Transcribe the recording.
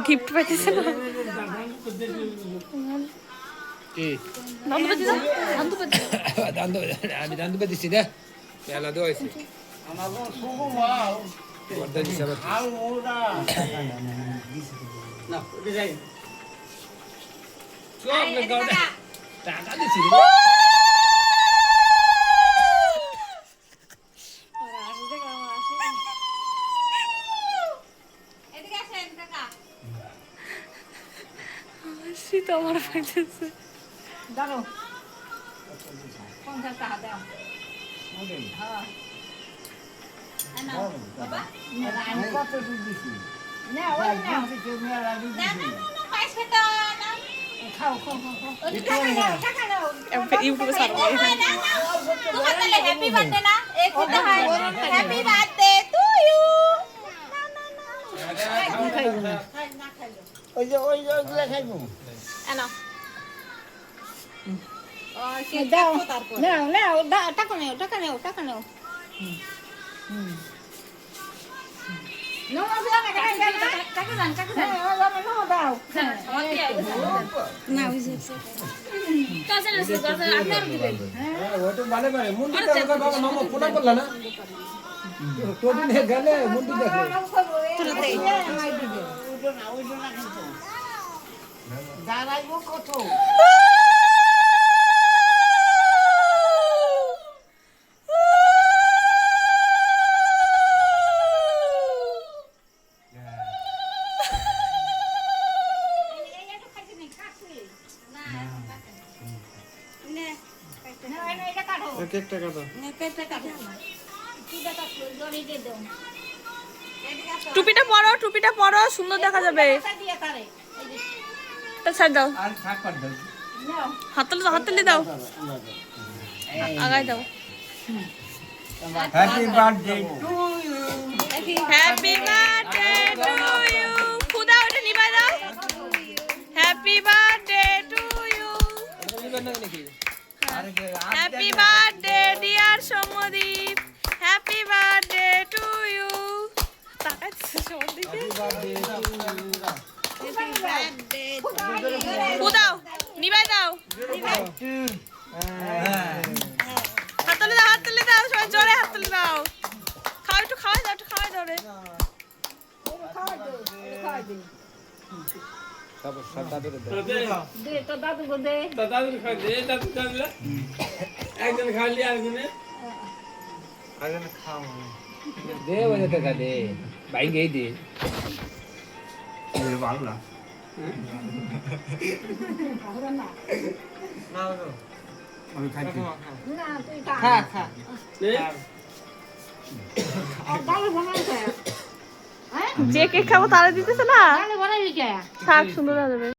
gift পাইতেছে না কি দান্দু পাইতে দাও দান্দু পাইতে দান্দু আমি দান্দু পে দিছি না মেলা তো হইছে আমাগো সুগু মাও বর্দা দিছে আবার আর ওরা না ওটা যাই সব গাওয়া টাকা দিছি শীত আমার পাইতেছে দাঁড়ো 50 টাকা দাও আমি কত দিছি না ওই না থেকে মেলা দিছি খাও খাও খাও টাকা দাও ইউটিউবে ছাড়বো হ্যাপি বার্থডে না এক কথা হয় হ্যাপি বার্থডে টু ইউ ওই যে খাইবো এনা দাও নাও নাও টাকা নাও টাকা নাও টাকা নাও নাও দাও টাকা দাও টাকা দাও নাও দাও না ওই যে কাছে না সে কাছে আপনার দিবেন ওটা ভালো ভালো মুন্ডি দেখো বাবা মামা ফোন করলা না তোদি নে গেলে মুন্ডি দেখো দাঁড়াইবো কত কেকটা কাটো টুপিটা পরো সুন্দর দেখা যাবে তা ছাড় দাও আর থাক পার দাও হাততালি দাও আগায় দাও happy birthday to you happy birthday to you খুদা ওটা নিবাই দাও happy birthday to you happy birthday dear Samdeep happy birthday to you তাকাচ্ছে সমদীপ খুদাও নিবাই দাও হাততালি দাও সবাই জোরে হাততালি দাও খাওয়াই দাও রে সব দাদু দে তো দাদু গো দে দাদু খাই দে দাদু খাইলা একজন খালি আর গুনে দে ওই টাকা দে ভাই গেই দে ভালো না আমি খাইছি না তুই খা খা দাঁড়ো বানাইছে যে কেক খাবো তারা দিতেছে না দাঁড়ো বানাইলি কে থাক সুন্দর হবে